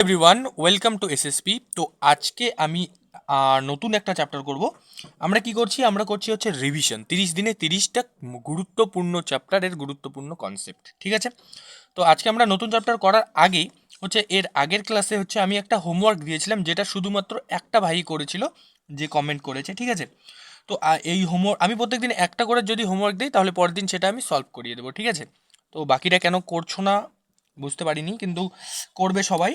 Everyone, welcome to SSP. তো আজকে আমি নতুন একটা চ্যাপ্টার করব। আমরা কি করছি? আমরা করছি হচ্ছে রিভিশন। 30 দিনে 30টা গুরুত্বপূর্ণ চ্যাপ্টারের গুরুত্বপূর্ণ কনসেপ্ট, ঠিক আছে? তো আজকে আমরা নতুন চ্যাপ্টার করার আগেই হচ্ছে এর আগের ক্লাসে হচ্ছে আমি একটা হোমওয়ার্ক দিয়েছিলাম, যেটা শুধুমাত্র একটা ভাই করেছিল, যে কমেন্ট করেছে, ঠিক আছে? তো এই হোমওয়ার্ক আমি প্রত্যেকদিন একটা করে যদি হোমওয়ার্ক দিই, তাহলে পরের দিন সেটা আমি সলভ করিয়ে দেবো, ঠিক আছে? তো বাকিরা কেন করছো না বুঝতে পারিনি, কিন্তু করবে সবাই।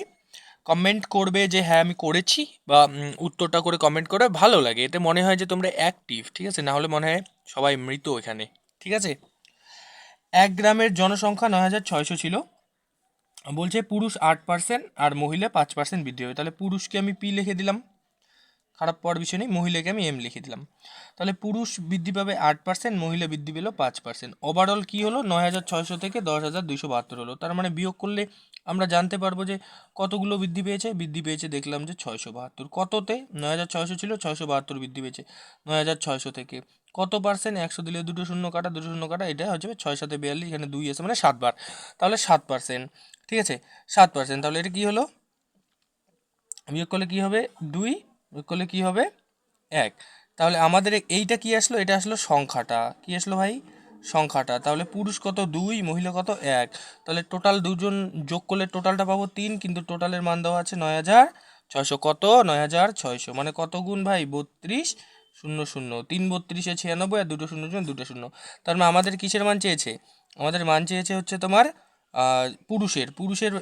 কমেন্ট করবে যে হ্যাঁ আমি করেছি, বা উত্তরটা করে কমেন্ট করে, ভালো লাগে, এতে মনে হয় যে তোমরা অ্যাক্টিভ, ঠিক আছে? না হলে মনে হয় সবাই মৃত এখানে, ঠিক আছে? এক গ্রামের জনসংখ্যা 9,600 ছিল। বলছে পুরুষ 8% আর মহিলা 5% বৃদ্ধি হবে। তাহলে পুরুষকে আমি পি লিখে দিলাম, খারাপ পাওয়ার বিষয় নেই, মহিলাকে আমি এম লিখে দিলাম। তাহলে পুরুষ বৃদ্ধি পাবে 8%, মহিলা বৃদ্ধি পেলো 5%। ওভারঅল কী হলো? 9,600 থেকে 10,272 হলো। তার মানে বিয়োগ করলে আমরা জানতে পারবো যে কতগুলো বৃদ্ধি পেয়েছে। বৃদ্ধি পেয়েছে দেখলাম যে 672। কততে? 9,600 ছিল, 672 বৃদ্ধি পেয়েছে 9,600 থেকে। কত পার্সেন্ট? 100 দিলে দুটো শূন্য কাটা, দুটো শূন্য কাটা, এটা হচ্ছে 6 7 42, এখানে 2 আছে মানে 7 বার, তাহলে 7%, ঠিক আছে? 7%। তাহলে এটা কী হলো? বিয়োগ করলে কী হবে? 2, বিয়োগ করলে কী হবে? 1। তাহলে আমাদের এইটা কি আসলো? এটা আসলো সংখ্যাটা। কি আসলো ভাই? সংখ্যাটা। তাহলে পুরুষ কত? 2, মহিলা কত? 1। তাহলে টোটাল দুজন যোগ করলে টোটালটা পাবো 3, কিন্তু টোটালের মান দেওয়া আছে 9,600। কত? 9,600 মানে কত গুণ ভাই? 32, 0 0, 3 32 96, আর দুটো শূন্য শূন্য, দুটো শূন্য। তার মানে আমাদের কিসের মান চেয়েছে? আমাদের মান চেয়েছে হচ্ছে তোমার পুরুষের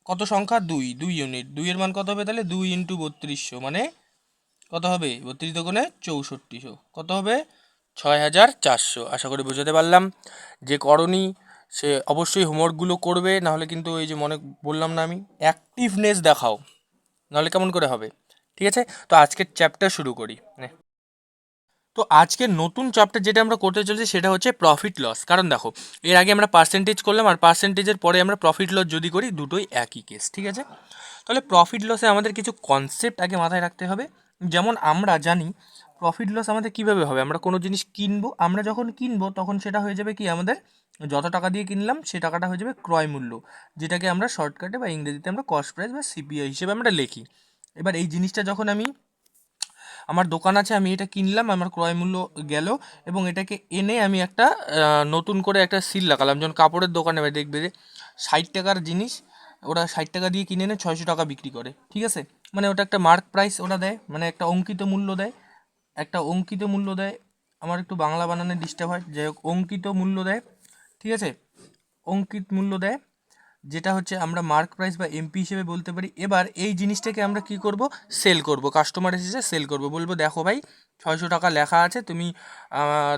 কত সংখ্যা? 2, 2 ইউনিট। 2 এর মান কত হবে তাহলে? 2 ইন্টু 3200 মানে কত হবে? 32 দুগুণে 6400। কত হবে? 6,400। আশা করি বুঝাতে পারলাম। যে করনি সে অবশ্যই হোমওয়ার্কগুলো করবে, নাহলে কিন্তু এই যে মনে বললাম না আমি, অ্যাক্টিভনেস দেখাও, নাহলে কেমন করে হবে? ঠিক আছে? তো আজকের চ্যাপ্টার শুরু করি। তো আজকের নতুন চ্যাপ্টার যেটা আমরা করতে চলেছি সেটা হচ্ছে প্রফিট লস। কারণ দেখো, এর আগে আমরা পার্সেন্টেজ করলাম, আর পার্সেন্টেজের পরে আমরা প্রফিট লস যদি করি, দুটোই একই কেস, ঠিক আছে? তাহলে প্রফিট লসে আমাদের কিছু কনসেপ্ট আগে মাথায় রাখতে হবে। যেমন আমরা জানি প্রফিট লস আমাদের কীভাবে হবে। আমরা কোনো জিনিস কিনবো, আমরা যখন কিনবো তখন সেটা হয়ে যাবে কি, আমাদের যত টাকা দিয়ে কিনলাম সে টাকাটা হয়ে যাবে ক্রয় মূল্য, যেটাকে আমরা শর্টকাটে বা ইংরেজিতে আমরা কস্ট প্রাইস বা সিপিআই হিসেবে আমরা লিখি। এবার এই জিনিসটা যখন আমার দোকান আছে, আমি এটা কিনলাম, আমার ক্রয় মূল্য গেল, এবং এটাকে এনে আমি একটা নতুন করে একটা সিল লাগালাম। যেমন কাপড়ের দোকানে দেখবে যে 60 টাকার জিনিস ওরা 60 টাকা দিয়ে কিনে এনে 600 টাকা বিক্রি করে, ঠিক আছে? মানে ওটা একটা মার্ক প্রাইস ওরা দেয়, মানে একটা অঙ্কিত মূল্য দেয়, একটা অঙ্কিত মূল্য দেয়। আমার একটু বাংলা বানানে ডিস্টার্ব হয়, যাই হোক, অঙ্কিত মূল্য দেয়, ঠিক আছে? অঙ্কিত মূল্য দেয়, যেটা হচ্ছে আমরা মার্ক প্রাইস বা এমপি হিসেবে বলতে পারি। এবার এই জিনিসটাকে আমরা কি করব? সেল করব, কাস্টমার এসেছে সেল করব, বলবো দেখো ভাই 600 টাকা লেখা আছে, তুমি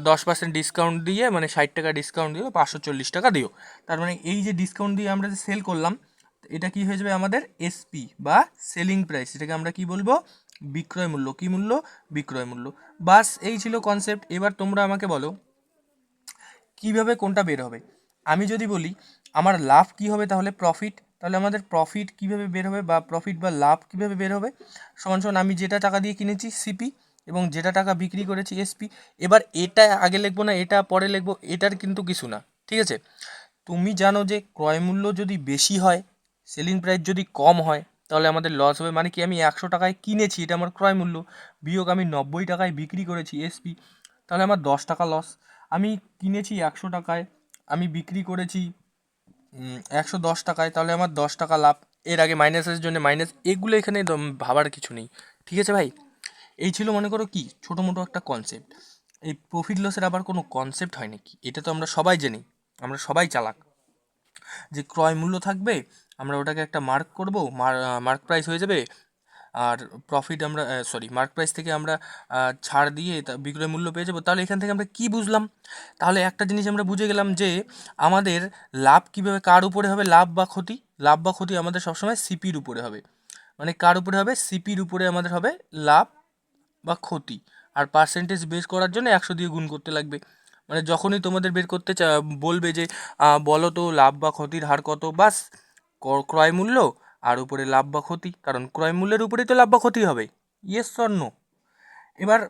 10% ডিসকাউন্ট দিয়ে, মানে 60 টাকা ডিসকাউন্ট দিয়ে 540 টাকা দিও। তার মানে এই যে ডিসকাউন্ট দিয়ে আমরা যে সেল করলাম, এটা কি হয়ে যাবে? আমাদের এসপি বা সেলিং প্রাইস। এটাকে আমরা কি বলবো? বিক্রয় মূল্য। কি মূল্য? বিক্রয় মূল্য। বাস এই ছিল কনসেপ্ট। এবার তোমরা আমাকে বলো কিভাবে কোনটা বের হবে। আমি যদি বলি আমার লাভ কি হবে, তাহলে প্রফিট। তাহলে আমাদের প্রফিট কিভাবে বের হবে, বা প্রফিট বা লাভ কিভাবে বের হবে? সমান সমান আমি যেটা টাকা দিয়ে কিনেছি সিপি, এবং যেটা টাকা বিক্রি করেছি এসপি। এবার এটা আগে লিখবো না এটা পরে লিখবো, এটার কিন্তু কিছু না, ঠিক আছে? তুমি জানো যে ক্রয় মূল্য যদি বেশি হয়, সেলিং প্রাইস যদি কম হয়, তাহলে আমাদের লস হবে। মানে কি, আমি 100 টাকায় কিনেছি, এটা আমার ক্রয় মূল্য, বিয়োগ আমি 90 টাকায় বিক্রি করেছি এসপি, তাহলে আমার 10 টাকা লস। আমি কিনেছি 100 টাকায়, আমি বিক্রি করেছি 110 টাকায়, তাহলে আমার 10 টাকা লাভ। এর আগে মাইনাসের জন্য মাইনাস, এগুলো এখানে ভাবার কিছু নেই, ঠিক আছে ভাই? এই ছিল মনে করো কি ছোটো মোটো একটা কনসেপ্ট। এই প্রফিট লসের আবার কোনো কনসেপ্ট হয় নাকি? এটা তো আমরা সবাই জানি, আমরা সবাই চালাক, যে ক্রয় মূল্য থাকবে, আমরা ওটাকে একটা মার্ক করব, মার্ক প্রাইস হয়ে যাবে, আর প্রফিট আমরা মার্ক প্রাইস থেকে আমরা ছাড় দিয়ে বিক্রয় মূল্য পেয়ে যাবো। তাহলে এখান থেকে আমরা কি বুঝলাম? তাহলে একটা জিনিস আমরা বুঝে গেলাম যে আমাদের লাভ কীভাবে, কার উপরে হবে লাভ বা ক্ষতি? লাভ বা ক্ষতি আমাদের সবসময় সিপির উপরে হবে। মানে কার উপরে হবে? সিপির উপরে আমাদের হবে লাভ বা ক্ষতি। আর পার্সেন্টেজ বের করার জন্য 100 দিয়ে গুণ করতে লাগবে। মানে যখনই তোমাদের বের করতে বলবে যে বলো তো লাভ বা ক্ষতির হার কত, বাস ক্রয় মূল্য আর উপরে লাভ বা ক্ষতি, কারণ ক্রয় মূল্যের উপরেই তো লাভ বা ক্ষতি হবে। Yes or no? এবার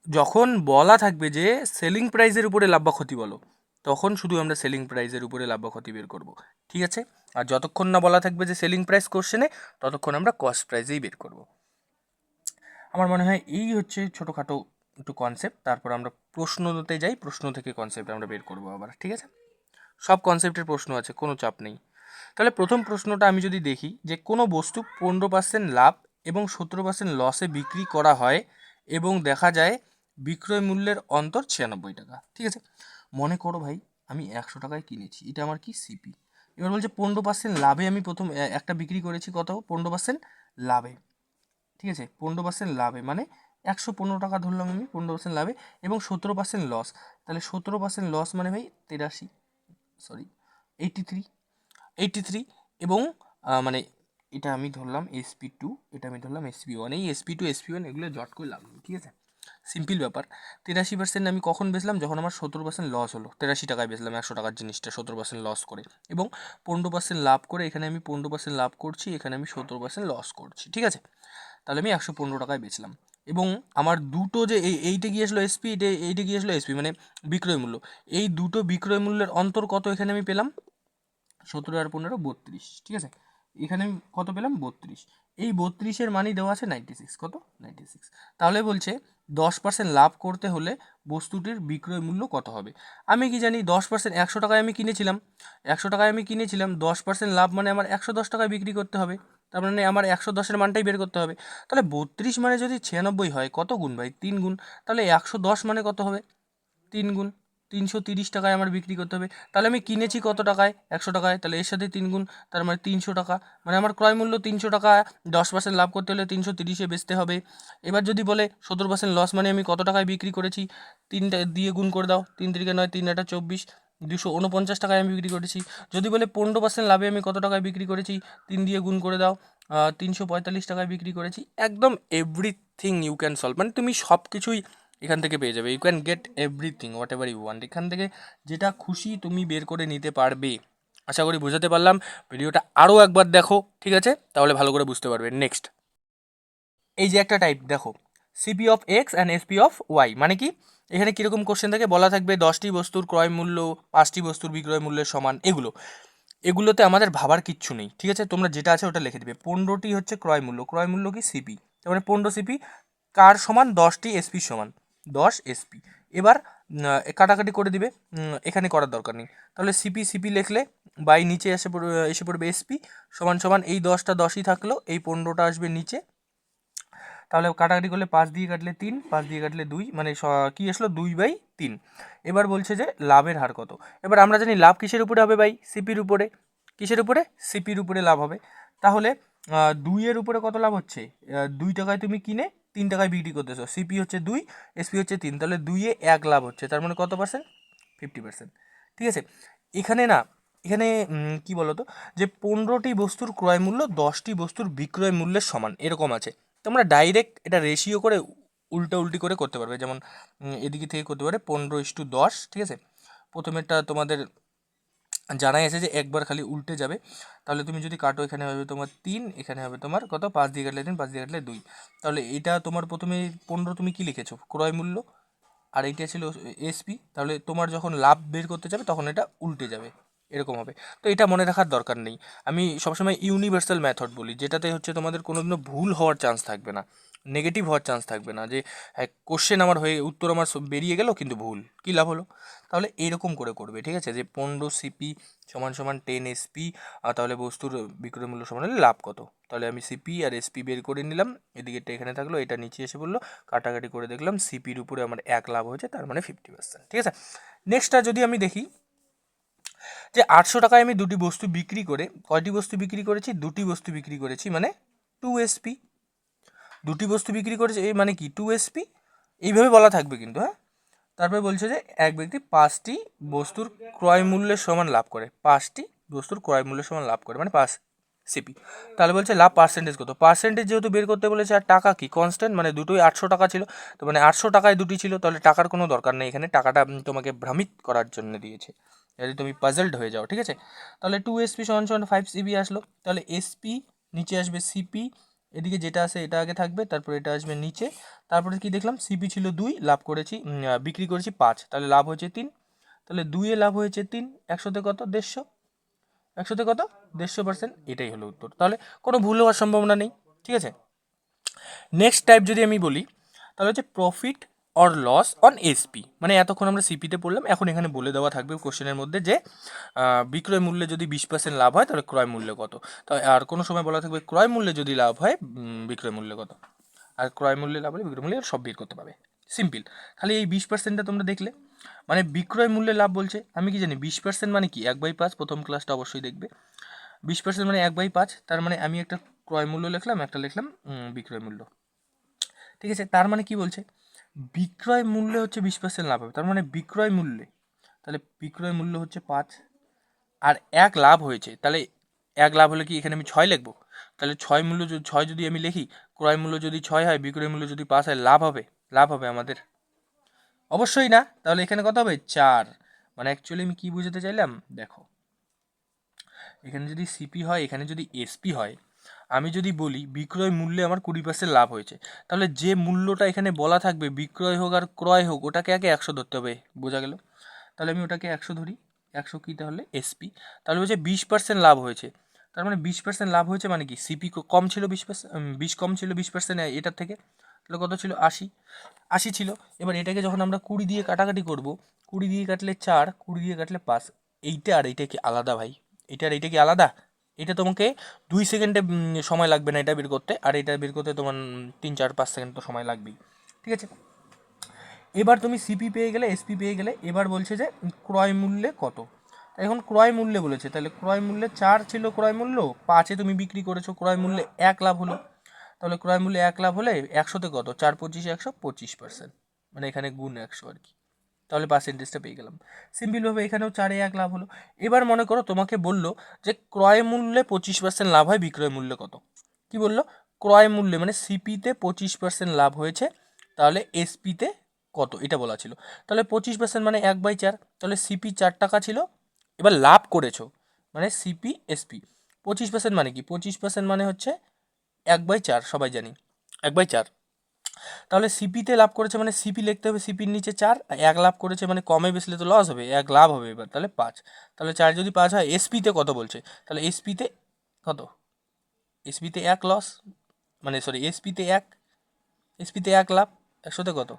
যখন বলা থাকবে যে সেলিং প্রাইসের উপরে লাভ বা ক্ষতি বলো, তখন শুধু আমরা সেলিং প্রাইসের উপরে লাভ বা ক্ষতি বের করব, ঠিক আছে। আর যতক্ষণ না বলা থাকবে যে সেলিং প্রাইস কোশ্চেনে, ততক্ষণ আমরা কস্ট প্রাইসেই বের করব। আমার মনে হয় এই হচ্ছে ছোটোখাটো একটু কনসেপ্ট। তারপর আমরা প্রশ্নতে যাই, প্রশ্ন থেকে কনসেপ্ট আমরা বের করবো আবার, ঠিক আছে। সব কনসেপ্টের প্রশ্ন আছে, কোনো চাপ নেই। তাহলে প্রথম প্রশ্নটা আমি যদি দেখি যে কোনো বস্তু 15% লাভ এবং 17% লসে বিক্রি করা হয় এবং দেখা যায় বিক্রয় মূল্যের অন্তর 96 টাকা, ঠিক আছে। মনে করো ভাই আমি 100 টাকায় কিনেছি, এটা আমার কি সিপি। এবার বলছে 15% লাভে আমি প্রথম একটা বিক্রি করেছি, কত? 15% লাভে, ঠিক আছে। 15% লাভে মানে 115 টাকা ধরলাম আমি 15% লাভে, এবং 17% লস। তাহলে 17% লস মানে ভাই 83 এবং মানে এটা আমি ধরলাম SP2, এটা আমি ধরলাম SP1। এই SP2 SP1 এগুলো জট করে লাভ নেই, ঠিক আছে, সিম্পল ব্যাপার। 83% আমি কখন বেচলাম? যখন আমার 17% লস হলো। 83 টাকায় বেচলাম 100 টাকার জিনিসটা 17% লস করে, এবং 15% লাভ করে এখানে আমি 15% লাভ করছি, এখানে আমি 17% লস করছি, ঠিক আছে। তাহলে আমি 115 টাকায় বেচলাম। এবং আমার দুটো যে এইটা গিয়ে আসলো এসপি, এইটা গিয়ে আসলো এসপি মানে বিক্রয় মূল্য। এই দুটো বিক্রয় মূল্যের অন্তর কত এখানে আমি পেলাম? 17 আর 15 32, ঠিক আছে। এখানে আমি কত পেলাম? 32। এই 32-এর মানই দেওয়া আছে 96, কত? 96। তাহলে বলছে 10% লাভ করতে হলে বস্তুটির বিক্রয় মূল্য কত হবে? আমি কি জানি 10%, 100 টাকায় আমি কিনেছিলাম, 100 টাকায় আমি কিনেছিলাম, 10% লাভ মানে আমার 110 টাকায় বিক্রি করতে হবে। তার মানে আমার 110-এর মানটাই বের করতে হবে। তাহলে 32 মানে যদি 96 হয়, কত গুণ ভাই? 3 গুণ। তাহলে 110 মানে কত হবে? 3 গুণ। 330 টাকায় আমার বিক্রি করতে হবে। তাহলে আমি কিনেছি কত টাকায়? 100 টাকায়। তাহলে এর সাথে 3 গুণ, তার মানে 300 টাকা। মানে আমার ক্রয় মূল্য 300 টাকা, 10% লাভ করতে হলে 330-এ বেচতে হবে। এবার যদি বলে 17% লস মানে আমি কত টাকায় বিক্রি করেছি? 3টা দিয়ে গুণ করে দাও, 3 3 9, 3 8 24, 249 টাকায় আমি বিক্রি করেছি। যদি বলে 15% লাভে আমি কত টাকায় বিক্রি করেছি? 3 দিয়ে গুণ করে দাও, 345 টাকায় বিক্রি করেছি। একদম এভরিথিং ইউ ক্যান সলভ, মানে তুমি সব কিছুই এখান থেকে পেয়ে যাবে। You can get everything whatever you want. এখান থেকে যেটা খুশি তুমি বের করে নিতে পারবে। আশা করি বোঝাতে পারলাম। ভিডিওটা আরও একবার দেখো, ঠিক আছে, তাহলে ভালো করে বুঝতে পারবে। নেক্সট, এই যে একটা টাইপ দেখো, CP of X and SP of Y, মানে কি? এখানে কীরকম কোশ্চেন থাকে? বলা থাকবে 10টি বস্তুর ক্রয় মূল্য 5টি বস্তুর বিক্রয় মূল্যের সমান। এগুলোতে আমাদের ভাবার কিচ্ছু নেই, ঠিক আছে। তোমরা যেটা আছে ওটা লিখে দিবে। 15টি হচ্ছে ক্রয় মূল্য, ক্রয় মূল্য কি? সিপি। তার মানে 15 সিপি কার সমান? 10টি এসপি সমান 10 এসপি। এবার কাটাকাটি করে দিবে, এখানে করার দরকার নেই। তাহলে সিপি সিপি লিখলে বাই নিচে এসে পড়বে এসপি সমান সমান এই 10টা 10ই থাকলো, এই 15টা আসবে নিচে। তাহলে কাটাকাটি করলে 5 দিয়ে কাটলে 3, 5 দিয়ে কাটলে 2, মানে কী আসলো? 2/3। এবার বলছে যে লাভের হার কত। এবার আমরা জানি লাভ কিসের উপরে হবে ভাই? সিপির উপরে। কিসের উপরে? সিপির উপরে লাভ হবে। তাহলে 2-এর উপরে কত লাভ হচ্ছে? 2 টাকায় তুমি কিনে 3 টাকায় বিক্রি করতেছো। সিপি হচ্ছে 2, এসপি হচ্ছে 3, তাহলে 2-এ 1 লাভ হচ্ছে। তার মানে কত পার্সেন্ট? 50%, ঠিক আছে। এখানে না, এখানে কি বলতো, যে 15টি বস্তুর ক্রয় মূল্য 10টি বস্তুর বিক্রয় মূল্যের সমান, এরকম আছে। তোমরা ডাইরেক্ট এটা রেশিও করে উল্টি করে করতে পারবে। যেমন এদিকে থেকে করতে পারে 15:10, ঠিক আছে। প্রথমেরটা তোমাদের জানাই আছে যে একবার খালি উল্টে যাবে। তাহলে তুমি যদি কাটো, এখানে হবে তোমার 3, এখানে হবে তোমার কত? 5 দিয়ে কাটলে 3, 5 দিয়ে কাটলে 2। তাহলে এটা তোমার প্রথমে 15 তুমি কি লিখেছো? ক্রয় মূল্য। আর এইটা ছিল এসপি। তাহলে তোমার যখন লাভ বের করতে যাবে তখন এটা উল্টে যাবে, এরকম হবে। তো এটা মনে রাখার দরকার নেই। আমি সবসময় ইউনিভার্সাল মেথড বলি, যেটাতে হচ্ছে তোমাদের কোনোদিনও ভুল হওয়ার চান্স থাকবে না, নেগেটিভ হওয়ার চান্স থাকবে না, যে কোশ্চেন আমার হয়ে উত্তর আমার বেরিয়ে গেল কিন্তু ভুল, কী লাভ হলো? তাহলে এইরকম করে করবে, ঠিক আছে। যে 15 সিপি সমান সমান 10 এসপি, তাহলে বস্তুর বিক্রয় মূল্য সমান হলে লাভ কত? তাহলে আমি সিপি আর এসপি বের করে নিলাম, এদিকেটা এখানে থাকলো, এটা নিচে এসে বললো, কাটাকাটি করে দেখলাম সিপির উপরে আমার 1 লাভ হয়েছে, তার মানে 50%, ঠিক আছে। নেক্সটটা যদি আমি দেখি যে 800 টাকায় আমি দুটি বস্তু বিক্রি করে, কয়টি বস্তু বিক্রি করেছি? দুটি বস্তু বিক্রি করেছি, মানে 2 এসপি। দুটি বস্তু বিক্রি করেছে এই মানে কি? 2 এসপি। এইভাবে বলা থাকবে কিন্তু, হ্যাঁ। তারপরে বলছে যে এক ব্যক্তি 5টি বস্তুর ক্রয় মূল্যের সমান লাভ করে, 5টি বস্তুর ক্রয় মূল্যের সমান লাভ করে, মানে 5 সিপি। তাহলে বলছে লাভ পার্সেন্টেজ কত? পার্সেন্টেজ যেহেতু বের করতে বলেছে, আর টাকা কি? কনস্ট্যান্ট, মানে দুটোই 800 টাকা ছিল, তো মানে 800 টাকায় দুটি ছিল, তাহলে টাকার কোনো দরকার নেই এখানে। টাকাটা তোমাকে ভ্রমিত করার জন্য দিয়েছে, যদি তুমি পাজলড হয়ে যাও, ঠিক আছে। তাহলে 2 এসপি সমান সমান 5 সিপি আসলো। তাহলে এসপি নিচে আসবে সিপি, এদিকে যেটা আছে এটা আগে থাকবে, তারপর এটা আসবে নিচে। তারপরে কি দেখলাম? সিপি ছিল 2, লাভ করেছি বিক্রি করেছি 5, তাহলে লাভ হয়েছে 3। তাহলে 2-এ লাভ হয়েছে 3, 100-তে কত? 150, 100-তে কত? 150%, এটাই হলো উত্তর। তাহলে কোনো ভুল হওয়ার সম্ভাবনা নেই, ঠিক আছে। নেক্সট টাইপ যদি আমি বলি তাহলে হচ্ছে profit or loss on SP, মানে এতক্ষণ আমরা সিপিতে পড়লাম, এখন এখানে বলে দেওয়া থাকবে কোশ্চেনের মধ্যে যে বিক্রয় মূল্যে যদি 20% লাভ হয় তাহলে ক্রয় মূল্য কত। তো আর কোনো সময় বলা থাকবে ক্রয় মূল্যে যদি লাভ হয় বিক্রয় মূল্য কত, আর ক্রয় মূল্যে লাভ হলে বিক্রয় মূল্যে সব বের করতে পারবে। সিম্পল। খালি এই 20%টা তোমরা দেখলে, মানে বিক্রয় মূল্যে লাভ বলছে, আমি কি জানি 20% মানে কি 1/5, প্রথম ক্লাসটা অবশ্যই দেখবে। 20% মানে 1/5, তার মানে আমি একটা ক্রয় মূল্য লিখলাম, একটা লিখলাম বিক্রয় মূল্য, ঠিক আছে। তার মানে কি বলছে, বিক্রয় মূল্যে হচ্ছে 20% লাভ হবে, তার মানে বিক্রয় মূল্যে, তাহলে বিক্রয় মূল্য হচ্ছে 5, আর 1 লাভ হয়েছে, তাহলে 1 লাভ হলে কি এখানে আমি 6 লিখবো, তাহলে 6 যদি আমি লিখি, ক্রয় মূল্য যদি 6 হয়, বিক্রয় মূল্য যদি 5 হয়, লাভ হবে, লাভ হবে আমাদের? অবশ্যই না। তাহলে এখানে কত হবে? 4। মানে অ্যাকচুয়ালি আমি কি বুঝাতে চাইলাম, দেখো এখানে যদি সিপি হয়, এখানে যদি এসপি হয়, আমি যদি বলি বিক্রয় মূল্যে আমার 20% লাভ হয়েছে, তাহলে যে মূল্যটা এখানে বলা থাকবে বিক্রয় হোক আর ক্রয় হোক, ওটাকে আগে 100 ধরতে হবে, বোঝা গেল? তাহলে আমি ওটাকে 100 ধরি, 100 কি তাহলে এসপি, তাহলে বলছে 20% লাভ হয়েছে, তার মানে 20% লাভ হয়েছে মানে কি সিপি কম ছিল 20%, 20 কম ছিল 20% এটার থেকে, তাহলে কত ছিল? 80, 80 ছিল। এবার এটাকে যখন আমরা 20 দিয়ে কাটাকাটি করব, 20 দিয়ে কাটলে 4, 20 দিয়ে কাটলে 5, এইটা আর এইটা কি আলাদা ভাই? এটা আর এইটা কি আলাদা? এটা তোমাকে 2 সেকেন্ডে সময় লাগবে না এটা বের করতে, আর এটা বের করতে তোমার 3, 4, 5 সেকেন্ড তো সময় লাগবেই, ঠিক আছে। এবার তুমি সিপি পেয়ে গেলে, এসপি পেয়ে গেলে, এবার বলছে যে ক্রয় মূল্যে কত। এখন ক্রয় মূল্যে বলেছে, তাহলে ক্রয় মূল্যে 4 ছিল ক্রয় মূল্য, 5-এ তুমি বিক্রি করেছো, ক্রয় মূল্যে 1 লাভ হলো, তাহলে ক্রয় মূল্যে 1 লাভ হলে 100-তে কত? 4, 25, 100, 25%, মানে এখানে গুণ 100 আর কি, তাহলে পার্সেন্টেজটা পেয়ে গেলাম। সিম্পলভাবে এখানেও 4-এ 1 লাভ হলো। এবার মনে করো তোমাকে বললো যে ক্রয় মূল্যে 25% লাভ হয়, বিক্রয় মূল্যে কত। কি বললো? ক্রয় মূল্যে মানে সিপিতে 25% লাভ হয়েছে, তাহলে এসপিতে কত, এটা বলা ছিল। তাহলে 25% মানে 1/4, তাহলে সিপি 4 টাকা ছিল, এবার লাভ করেছো মানে সিপি এসপি। 25% মানে কি? 25% মানে হচ্ছে 1/4, সবাই জানি 1/4। তাহলে সিপিতে লাভ করেছে মানে সিপি লিখতে হবে, সিপির নিচে 4, 1 লাভ করেছে মানে কমে বেশলে তো লস হবে, 1 লাভ হবে এবার, তাহলে 5, তাহলে 4 যদি 5 হয়, এসপিতে কত বলছে, তাহলে এসপিতে কত? এসপিতে 1 লস, মানে সরি এসপিতে 1 লাভ, 100-তে কত?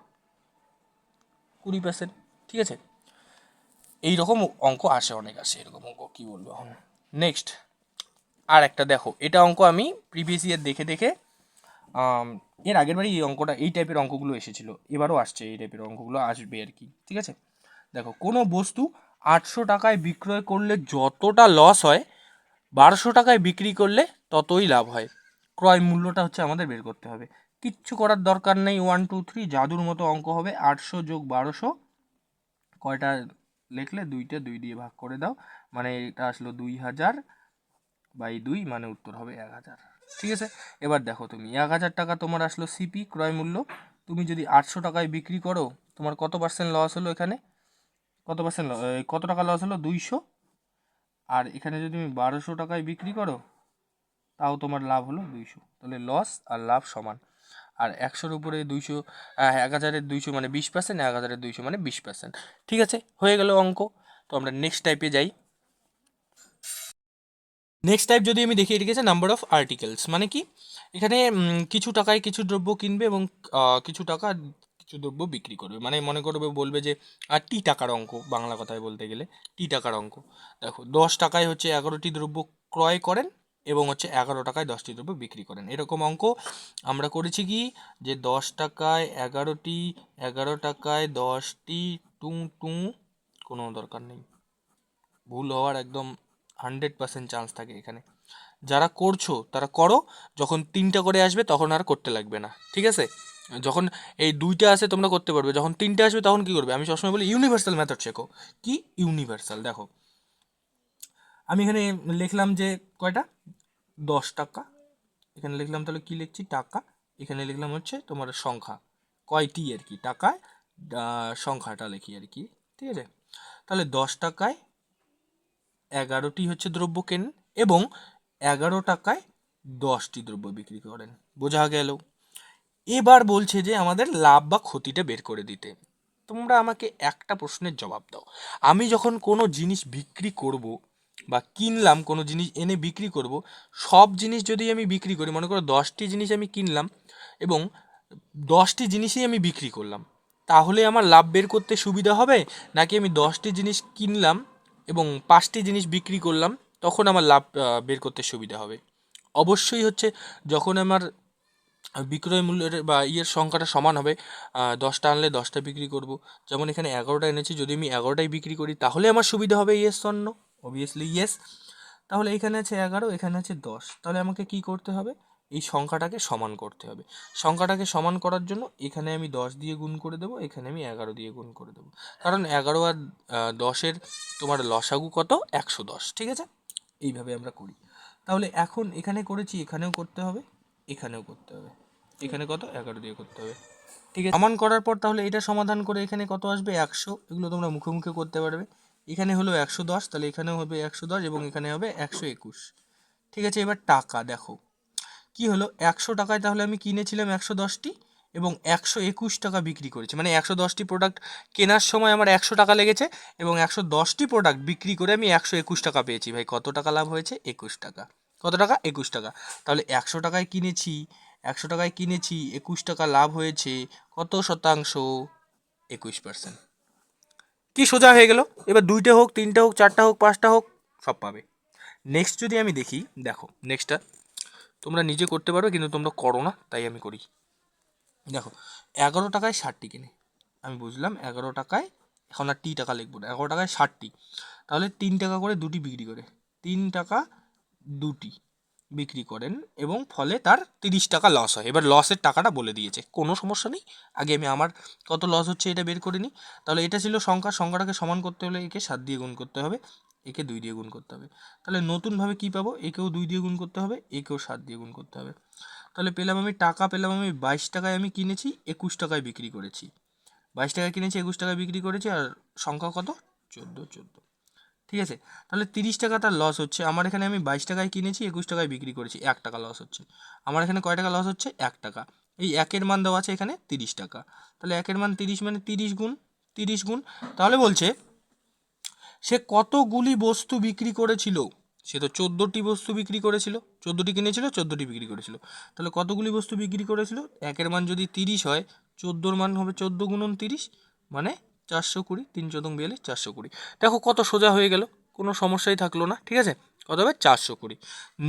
20%, ঠিক আছে। এইরকম অঙ্ক আসে, অনেক আসে এরকম অঙ্ক, কি বলবো এখন। নেক্সট আর একটা দেখো, এটা অঙ্ক আমি প্রিভিয়াস ইয়ার দেখে দেখে এর আগের বারই এই অঙ্কটা, এই টাইপের অঙ্কগুলো এসেছিল, এবারও আসছে এই টাইপের অঙ্কগুলো, আসবে আর কি, ঠিক আছে। দেখো, কোনো বস্তু 800 টাকায় বিক্রয় করলে যতটা লস হয়, 1200 টাকায় বিক্রি করলে ততই লাভ হয়। ক্রয় মূল্যটা হচ্ছে আমাদের বের করতে হবে, কিচ্ছু করার দরকার নেই, 1, 2, 3 জাদুর মতো অঙ্ক হবে। 800 যোগ 1200, কয়টা লিখলে? 2টা, 2 দিয়ে ভাগ করে দাও, মানে এটা আসলো 2000/2, মানে উত্তর হবে 1000, ঠিক আছে। এবার দেখো, তুমি 1000 টাকা তোমার আসলো সিপি ক্রয় মূল্য, তুমি যদি 800 টাকায় বিক্রি করো, তোমার কত পার্সেন্ট লস হলো এখানে? কত টাকা লস হলো? 200। আর এখানে যদি তুমি 1200 টাকায় বিক্রি করো, তাও তোমার লাভ হলো 200, তাহলে লস আর লাভ সমান। আর 100-র উপরে 200, 1000-এর 200 মানে 20%, 1000-এর 200 মানে 20%, ঠিক আছে, হয়ে গেল অঙ্ক। তো আমরা নেক্সট টাইপে যাই। নেক্সট টাইপ যদি আমি দেখি, এটা গেছে নাম্বার অফ আর্টিকেলস, মানে কি এখানে কিছু টাকায় কিছু দ্রব্য কিনবে এবং কিছু টাকা কিছু দ্রব্য বিক্রি করবে, মানে মনে করবে, বলবে যে টি টাকার অঙ্ক, বাংলা কথায় বলতে গেলে টি টাকার অঙ্ক। দেখো, 10 টাকায় হচ্ছে 11টি দ্রব্য ক্রয় করেন এবং হচ্ছে 11 টাকায় 10টি দ্রব্য বিক্রি করেন, এরকম অঙ্ক আমরা করেছি কি, যে 10 টাকায় 11টি, 11 টাকায় 10টি, টু টু, কোনো দরকার নেই, ভুল হওয়ার একদম 100% চান্স থাকে এখানে। যারা করছো তারা করো, যখন 3টা করে আসবে তখন আর করতে লাগবে না, ঠিক আছে। যখন এই 2টা আসে তোমরা করতে পারবে, যখন 3টা আসবে তখন কি করবে? আমি সবসময় বলি ইউনিভার্সাল মেথড শেখো। কি ইউনিভার্সাল? দেখো, আমি এখানে লিখলাম যে কয়টা, 10 টাকা, এখানে লিখলাম, তাহলে কি লিখছি? টাকা। এখানে লিখলাম হচ্ছে তোমার সংখ্যা, কয়টি আর কি, টাকায় সংখ্যাটা লিখি আর কি, ঠিক আছে। তাহলে 10 টাকায় 11টি হচ্ছে দ্রব্য কেনেন এবং 11 টাকায় 10টি দ্রব্য বিক্রি করেন, বোঝা গেল। এবার বলছে যে আমাদের লাভ বা ক্ষতিটা বের করে দিতে। তোমরা আমাকে একটা প্রশ্নের জবাব দাও, আমি যখন কোনো জিনিস বিক্রি করব বা কিনলাম, কোনো জিনিস এনে বিক্রি করব, সব জিনিস যদি আমি বিক্রি করি, মনে করো 10টি জিনিস আমি কিনলাম এবং 10টি জিনিসই আমি বিক্রি করলাম, তাহলে আমার লাভ বের করতে সুবিধা হবে, নাকি আমি 10টি জিনিস কিনলাম এবং 5টি জিনিস বিক্রি করলাম তখন আমার লাভ বের করতে সুবিধা হবে? অবশ্যই হচ্ছে যখন আমার বিক্রয় মূল্যের বা সংখ্যাটা সমান হবে, 10টা আনলে 10টা বিক্রি করব। যেমন এখানে 11টা এনেছি, যদি আমি 11টাই বিক্রি করি তাহলে আমার সুবিধা হবে, yes or no? Obviously yes. তাহলে এখানে আছে 11, এখানে আছে 10, তাহলে আমাকে কি করতে হবে? এই সংখ্যাটাকে সমান করতে হবে। সংখ্যাটাকে সমান করার জন্য এখানে আমি 10 দিয়ে গুণ করে দেবো, এখানে আমি 11 দিয়ে গুণ করে দেবো, কারণ 11 আর 10-এর তোমার লসাগু কত? 110, ঠিক আছে? এইভাবে আমরা করি। তাহলে এখন এখানে করেছি, এখানেও করতে হবে, এখানেও করতে হবে, এখানে কত? 11 দিয়ে করতে হবে, ঠিক আছে? সমান করার পর তাহলে এটা সমাধান করে এখানে কত আসবে? 100। এগুলো তোমরা মুখে মুখে করতে পারবে। এখানে হলো 110, তাহলে এখানেও হবে 110 এবং এখানে হবে 121, ঠিক আছে? এবার টাকা দেখো কি হলো, 100 টাকায় তাহলে আমি কিনেছিলাম 110টি এবং 121 টাকা বিক্রি করেছি, মানে 110টি প্রোডাক্ট কেনার সময় আমার 100 টাকা লেগেছে এবং 110টি প্রোডাক্ট বিক্রি করে আমি 121 টাকা পেয়েছি। ভাই কত টাকা লাভ হয়েছে? 21 টাকা। কত টাকা? 21 টাকা। তাহলে 100 টাকায় কিনেছি, 100 টাকায় কিনেছি, 21 টাকা লাভ হয়েছে, কত শতাংশ? 21%। কি সোজা হয়ে গেল? এবার 2টে হোক, 3টে হোক, 4টা হোক, 5টা হোক, সব পাবে। নেক্সট যদি আমি দেখি, দেখো নেক্সটটা তোমরা নিজে করতে পারবে কিন্তু তোমরা করো না, তাই আমি করি। দেখো 11 টাকায় 60টি কিনে, আমি বুঝলাম 11 টাকায়, এখন আর টাকা লিখবো না, 11 টাকায় 60টি, তাহলে 3 টাকা করে দুটি বিক্রি করে, 3 টাকা দুটি বিক্রি করেন এবং ফলে তার 30 টাকা লস হয়। এবার লসের টাকাটা বলে দিয়েছে, কোনো সমস্যা নেই, আগে আমি আমার কত লস হচ্ছে এটা বের করে নিই। তাহলে এটা ছিল সংখ্যাটাকে সমান করতে হলে একে 7 দিয়ে গুণ করতে হবে, একে 2 দিয়ে গুণ করতে হবে। তাহলে নতুনভাবে কি পাবো? একেও 2 দিয়ে গুণ করতে হবে, একেও 7 দিয়ে গুণ করতে হবে। তাহলে পেলাম আমি টাকা, পেলাম আমি 22 টাকায় আমি কিনেছি, 21 টাকায় বিক্রি করেছি। 22 টাকায় কিনেছি, 21 টাকায় বিক্রি করেছি, আর সংখ্যা কত? 14। ঠিক আছে? তাহলে 30 টাকা তার লস হচ্ছে। আমার এখানে আমি 22 টাকায় কিনেছি, 21 টাকায় বিক্রি করেছি, 1 টাকা লস হচ্ছে। আমার এখানে কয় টাকা লস হচ্ছে? 1 টাকা। এই 1-এর মান দেওয়া আছে এখানে 30 টাকা। তাহলে 1-এর মান 30 মানে 30 গুণ, 30 গুণ। তাহলে বলছে সে কতগুলি বস্তু বিক্রি করেছিল? সে তো 14টি বস্তু বিক্রি করেছিল, 14টি কিনেছিল, 14টি বিক্রি করেছিল। তাহলে কতগুলি বস্তু বিক্রি করেছিল? 1-এর মান যদি 30 হয়, 14-র মান হবে 14 গুণন 30, মানে 420, 3 14 42, 420। দেখো কত সোজা হয়ে গেল, কোনো সমস্যাই থাকলো না, ঠিক আছে? কত হবে? 420।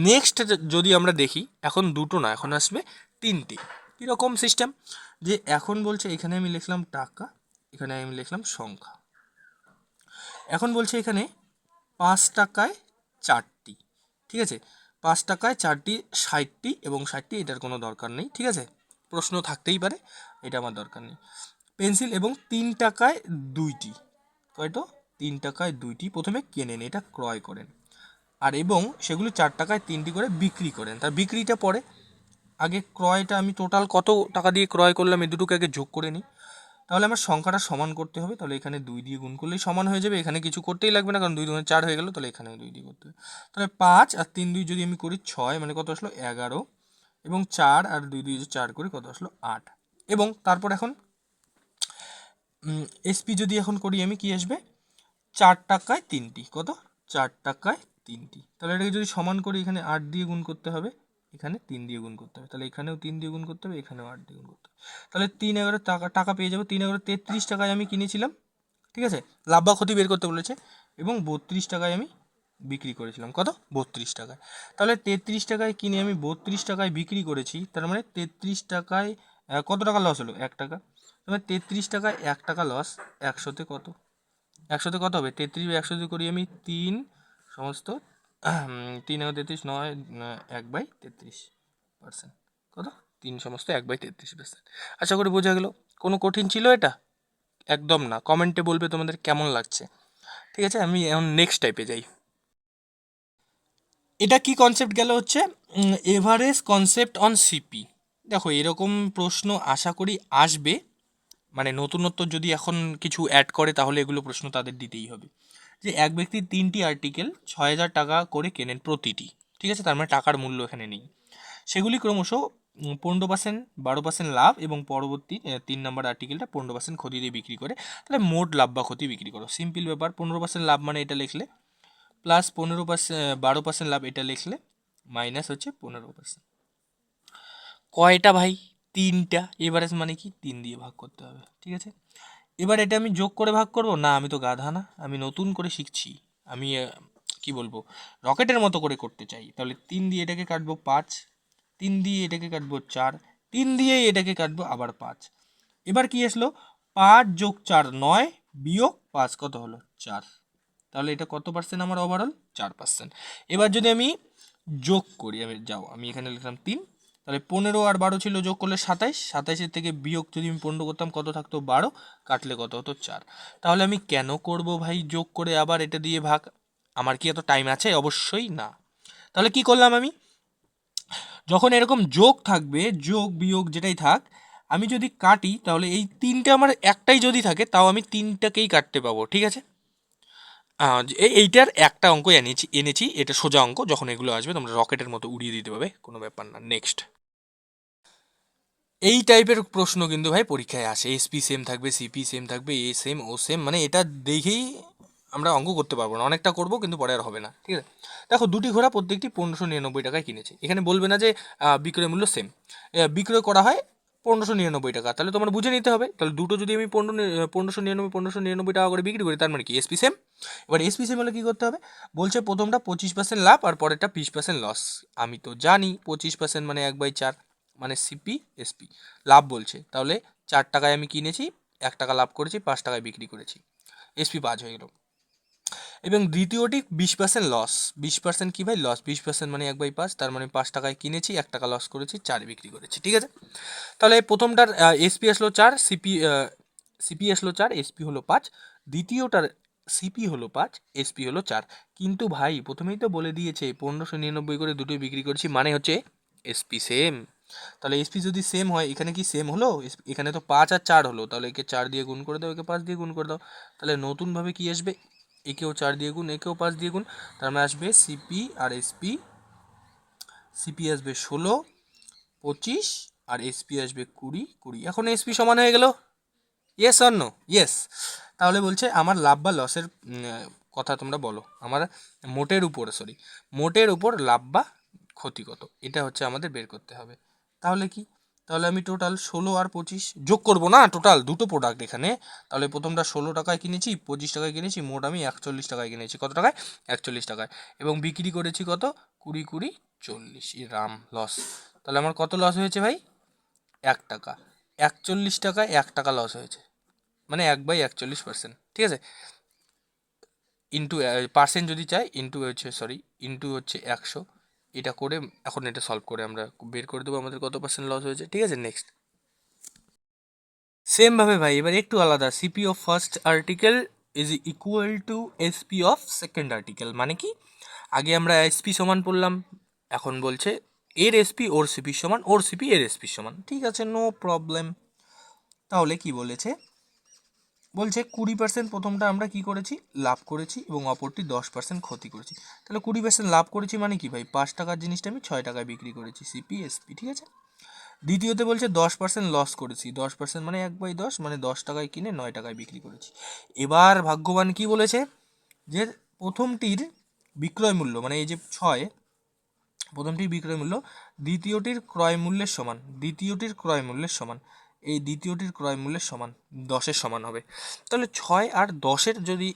নেক্সট যদি আমরা দেখি, এখন দুটো না, এখন আসবে 3টি। কীরকম সিস্টেম? যে এখন বলছে এখানে আমি লিখলাম টাকা, এখানে আমি লিখলাম সংখ্যা। এখন বলছে এখানে 5 টাকায় 4টি, ঠিক আছে? 5 টাকায় 4টি, 60টি এবং 60টি, এটার কোনো দরকার নেই, ঠিক আছে? প্রশ্ন থাকতেই পারে, এটা আমার দরকার নেই। পেন্সিল এবং 3 টাকায় 2টি, কয়টো? 3 টাকায় 2টি প্রথমে কেনেন, এটা ক্রয় করেন, আর এবং সেগুলো 4 টাকায় 3টি করে বিক্রি করেন। তার বিক্রিটা পরে, আগে ক্রয়টা আমি টোটাল কত টাকা দিয়ে ক্রয় করলাম এই দুটোকে আগে যোগ করে নিই। তাহলে আমার সংখ্যাটা সমান করতে হবে, তাহলে এখানে 2 দিয়ে গুণ করলেই সমান হয়ে যাবে, এখানে কিছু করতেই লাগবে না, কারণ 2 2 4 হয়ে গেল, তাহলে এখানেও 2 দিয়ে করতে হবে। তাহলে 5 আর 3 2 যদি আমি করি 6, মানে কত আসলো? 11, এবং 4 আর 2 2 4 করি, কত আসলো? 8। এবং তারপর এখন এসপি যদি এখন করি আমি, কি আসবে? 4 টাকায় 3টি, কত? 4 টাকায় 3টি। তাহলে এটাকে যদি সমান করি, এখানে 8 দিয়ে গুণ করতে হবে, এখানে 3 দিয়ে গুণ করতে হবে, তাহলে এখানেও 3 দিয়ে গুণ করতে হবে, এখানেও 8 দিয়ে গুণ করতে হবে। তাহলে 3 11 টাকা পেয়ে যাবো। 3 11 33 টাকায় আমি কিনেছিলাম, ঠিক আছে? লাভ বা ক্ষতি বের করতে বলেছে, এবং 32 টাকায় আমি বিক্রি করেছিলাম, কত? 32 টাকায়। তাহলে 33 টাকায় কিনে আমি 32 টাকায় বিক্রি করেছি, তার মানে 33 টাকায় কত টাকা লস হলো? 1 টাকা। তবে 33 টাকায় 1 টাকা লস, 100তে কত? 100তে কত হবে? 33/100 যদি করি আমি, 3 সমস্ত 3 33 9 1/33%, কত? 3 সমস্ত 1/33%। আশা করি বোঝা গেল। কোনো কঠিন ছিল এটা? একদম না। কমেন্টে বলবে তোমাদের কেমন লাগছে, ঠিক আছে? আমি এখন নেক্সট টাইপে যাই। এটা কি কনসেপ্ট গেল? হচ্ছে এভারেজ কনসেপ্ট অন সিপি। দেখো এরকম প্রশ্ন আশা করি আসবে, মানে নতুনত্ব যদি এখন কিছু অ্যাড করে তাহলে এগুলো প্রশ্ন তাদের দিতেই হবে। যে এক ব্যক্তি 3টি আর্টিকেল 6,000 টাকা করে কেনেন প্রতিটি, ঠিক আছে? তার মানে টাকার মূল্য এখানে নেই। সেগুলি ক্রমশ 15%, 12% লাভ এবং পরবর্তী 3 নম্বর আর্টিকেলটা 15% ক্ষতি দিয়ে বিক্রি করে, তাহলে মোট লাভ বা ক্ষতি বিক্রি করো। সিম্পল ব্যাপার, 15% লাভ মানে এটা লিখলে, প্লাস 12% লাভ এটা লিখলে, মাইনাস হচ্ছে 15%। কয়টা ভাই? 3টা। এভারেজ মানে কি 3 দিয়ে ভাগ করতে হবে, ঠিক আছে। এবার এটা আমি যোগ করে ভাগ করব না, আমি তো গাধা না, আমি নতুন করে শিখছি, আমি কি বলবো, রকেটের মতো করে করতে চাই। তাহলে 3 দিয়ে এটাকে কাটবো 5, 3 দিয়ে এটাকে কাটবো 4, 3 দিয়ে এটাকে কাটবো আবার 5। এবার কি আসলো, 5 যোগ 4 9, বিয়োগ 5 কত হলো 4। তাহলে এটা কত পার্সেন্ট আমার ওভারঅল? 4%। এবার যদি আমি যোগ করি, আমি এখানে লিখলাম 3, তাহলে 15 আর 12 ছিল, যোগ করলে 27, 27-এর থেকে বিয়োগ যদি আমি 15 করতাম কত থাকতো 12, কাটলে কত হতো 4। তাহলে আমি কেন করব ভাই যোগ করে আবার এটা দিয়ে ভাগ? আমার কি এত টাইম আছে? অবশ্যই না। তাহলে কি করলাম আমি, যখন এরকম যোগ থাকবে, যোগ বিয়োগ যেটাই থাক, আমি যদি কাটি তাহলে এই 3টে আমার একটাই যদি থাকে তাও আমি 3টাকেই কাটতে পাবো, ঠিক আছে। এইটার একটা অঙ্ক এনেছি, এটা সোজা অঙ্ক, যখন এগুলো আসবে তোমরা রকেটের মতো উড়িয়ে দিতে পারবে, কোনো ব্যাপার না। নেক্সট, এই টাইপের প্রশ্ন কিন্তু ভাই পরীক্ষায় আসে, এসপি সেম থাকবে, সিপি সেম থাকবে, এ সেম ও সেম, মানে এটা দেখেই আমরা অঙ্ক করতে পারবো না, অনেকটা করবো কিন্তু পরে আর হবে না, ঠিক আছে। দেখো, দুটি ঘোড়া প্রত্যেকটি 1599 টাকায় কিনেছে, এখানে বলবে না যে বিক্রয় মূল্য সেম, বিক্রয় করা হয় 1599 টাকা, তাহলে তোমার বুঝে নিতে হবে, তাহলে দুটো যদি আমি 1599 টাকা করে বিক্রি করি, তার মানে কি এসপি সেম। এবার এসপি সেম হলে কী করতে হবে, বলছে প্রথমটা 25% লাভ আর পরেরটা 20% লস। আমি তো জানি 25% মানে 1/4, মানে সিপি এসপি। লাভ বলছে, তাহলে 4 টাকায় আমি কিনেছি, 1 টাকা লাভ করেছি, 5 টাকায় বিক্রি করেছি, এসপি 5 হয়ে গেল। এবং দ্বিতীয়টি 20% লস, 20% কী ভাই? লস। 20% মানে 1/5, তার মানে 5 টাকায় কিনেছি, 1 টাকা লস করেছি, 4 বিক্রি করেছি, ঠিক আছে। তাহলে প্রথমটার এসপি আসলো 4, সিপি আসলো 4, এসপি হলো 5। দ্বিতীয়টার সিপি হলো 5, এসপি হলো 4। কিন্তু ভাই প্রথমেই তো বলে দিয়েছে 1599 করে দুটোই বিক্রি করছি, মানে হচ্ছে এসপি সেম। তাহলে এসপি যদি সেম হয়, এখানে কি সেম হলো? এখানে তো 5 আর 4 হলো, তাহলে একে 4 দিয়ে গুণ করে দাও, একে 5 দিয়ে গুণ করে দাও। তাহলে নতুনভাবে কি আসবে, একেও 4 দিয়ে গুণ, একেও 5 দিয়ে গুণ, তার মানে আসবে সিপি আর এসপি। সিপি আসবে 16, 25, আর এসপি আসবে 20, 20। এখন এসপি সমান হয়ে গেল, ইয়েস অর নো? ইয়েস। তাহলে বলছে আমার লাভ বা লসের কথা তোমরা বলো, আমার মোটের উপর লাভ বা ক্ষতি কত, এটা হচ্ছে আমাদের বের করতে হবে। তাহলে কি, তাহলে আমি টোটাল 16 আর 25 যোগ করব না, টোটাল দুটো প্রোডাক্ট এখানে, তাহলে প্রথমটা 16 টাকায় কিনেছি, 25 টাকায় কিনেছি, মোট আমি 41 টাকায় কিনেছি। কত টাকায়? 41 টাকায়। এবং বিক্রি করেছি কত? 20, 20, 40। রাম, লস। তাহলে আমার কত লস হয়েছে ভাই? 1 টাকা। 41 টাকায় 1 টাকা লস হয়েছে, মানে 1/41%, ঠিক আছে। ইন্টু পার্সেন্ট যদি চাই, ইন্টু হচ্ছে 100, এটা করে এখন এটা সলভ করে আমরা বের করে দেবো আমাদের কত পার্সেন্ট লস হয়েছে, ঠিক আছে। নেক্সট, সেমভাবে ভাই এবার একটু আলাদা, CP of first article is equal to SP of second article, মানে কি, আগে আমরা এসপি সমান পড়লাম, এখন বলছে এর এসপি ওর সিপি সমান, ওর সিপি এর এসপি সমান, ঠিক আছে, নো প্রবলেম। তাহলে কি বলেছে, বলছে 20% প্রথমটা আমরা কি করেছি, লাভ করেছি, এবং অপরটি 10% ক্ষতি করেছি। তাহলে 20% লাভ করেছি মানে কি ভাই, 5 টাকার জিনিসটা আমি 6 টাকায় বিক্রি করেছি, সিপি এসপি, ঠিক আছে। দ্বিতীয়তে বলছে 10% লস করেছি, 10% মানে 1/10, মানে 10 টাকায় কিনে 9 টাকায় বিক্রি করেছি। এবার ভাগ্যবান কি বলেছে, যে প্রথমটির বিক্রয় মূল্য, মানে এই যে 6, প্রথমটির বিক্রয় মূল্য দ্বিতীয়টির ক্রয় মূল্যের সমান, এই দ্বিতীয়টির ক্রয় মূল্যের সমান 10-এর সমান হবে। তাহলে 6 আর 10-এর যদি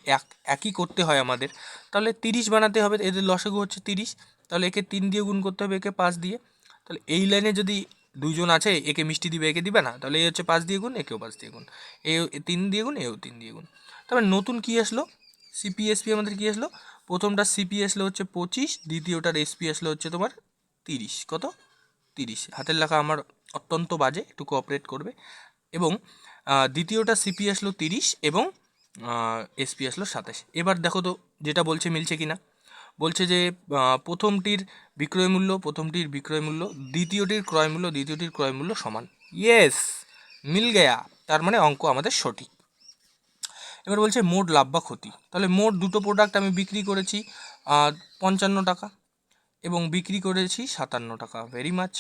একই করতে হয় আমাদের, তাহলে 30 বানাতে হবে, এদের লসাগু হচ্ছে 30, তাহলে একে 3 দিয়ে গুণ করতে হবে, একে 5 দিয়ে। তাহলে এই লাইনে যদি দুইজন আছে, একে মিষ্টি দিবে, একে দিবে না, তাহলে এই হচ্ছে 5 দিয়ে গুণ, একেও 5 দিয়ে গুণ, এ 3 দিয়ে গুণ, এও 3 দিয়ে গুণ। তারপরে নতুন কি আসলো, সিপিএসপি আমাদের কি আসলো, প্রথমটা সিপি আসলো হচ্ছে 25, দ্বিতীয়টার এসপি আসলো হচ্ছে তোমার 30। কত? 30। হাতের লেখা আমার অত্যন্ত বাজে, একটু কোঅপারেট করবে। এবং দ্বিতীয়টা সিপি আসলো 30 এবং এসপি আসলো 27। এবার দেখো তো যেটা বলছে মিলছে কি না। বলছে যে প্রথমটির বিক্রয় মূল্য দ্বিতীয়টির ক্রয় মূল্য সমান। ইয়েস, মিল গেয়া, তার মানে অঙ্ক আমাদের সঠিক। এবার বলছে মোট লাভ বা ক্ষতি, তাহলে মোট দুটো প্রোডাক্ট আমি বিক্রি করেছি 55 টাকা এবং বিক্রি করেছি 57 টাকা, ভেরি মাচ।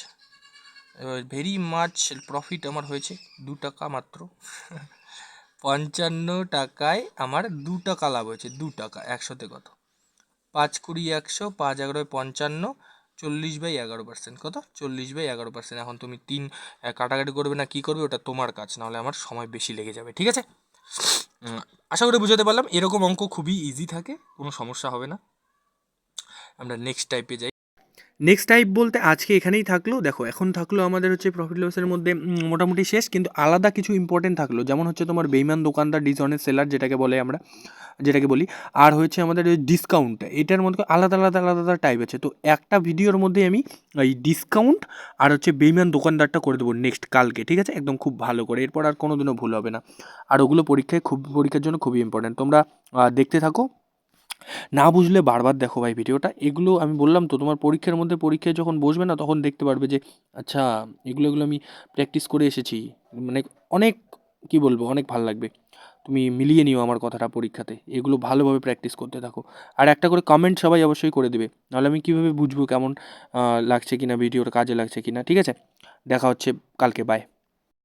এবার ভেরি মাচ প্রফিট আমার হয়েছে 2 টাকা মাত্র। 55 টাকায় আমার 2 টাকা লাভ হয়েছে, 2 টাকা। 100তে কত? 5 20 100, 5 11 55, 40/11%। কত? 40/11%। এখন তুমি কাটাকাটি করবে না কি করবে ওটা তোমার কাজ, নাহলে আমার সময় বেশি লেগে যাবে, ঠিক আছে? আশা করি বুঝাতে পারলাম। এরকম অঙ্ক খুবই ইজি থাকে, কোনো সমস্যা হবে না। আমরা নেক্সট টাইপে যাই। নেক্সট টাইপ বলতে আজকে এখানেই থাকলো। দেখো এখন থাকলো আমাদের হচ্ছে প্রফিট লসের মধ্যে মোটামুটি শেষ, কিন্তু আলাদা কিছু ইম্পর্টেন্ট থাকলো, যেমন হচ্ছে তোমার বেইমান দোকানদার, ডিসঅনেস্ট সেলার যেটাকে বলি, আর হচ্ছে আমাদের ডিসকাউন্ট। এটার মধ্যে আলাদা আলাদা আলাদা আলাদা টাইপ আছে। তো একটা ভিডিওর মধ্যে আমি এই ডিসকাউন্ট আর হচ্ছে বেইমান দোকানদারটা করে দেবো নেক্সট কালকে, ঠিক আছে? একদম খুব ভালো করে, এরপর আর কোনো দিনও ভুল হবে না। আর ওগুলো পরীক্ষার জন্য খুবই ইম্পর্টেন্ট। তোমরা দেখতে থাকো, না বুঝলে বারবার দেখো ভাই ভিডিওটা। এগুলো আমি বললাম তো, তোমার পরীক্ষায় যখন বসবে না তখন দেখতে পারবে যে আচ্ছা এগুলো আমি প্র্যাকটিস করে এসেছি। মানে অনেক, কি বলবো, অনেক ভালো লাগবে। তুমি মিলিয়ে নিও আমার কথাটা পরীক্ষাতে, এগুলো ভালোভাবে প্র্যাকটিস করতে থাকো। আর একটা করে কমেন্ট সবাই অবশ্যই করে দেবে, নাহলে আমি কীভাবে বুঝবো কেমন লাগছে কিনা, ভিডিওর কাজে লাগছে কিনা, ঠিক আছে? দেখা হচ্ছে কালকে, বাই।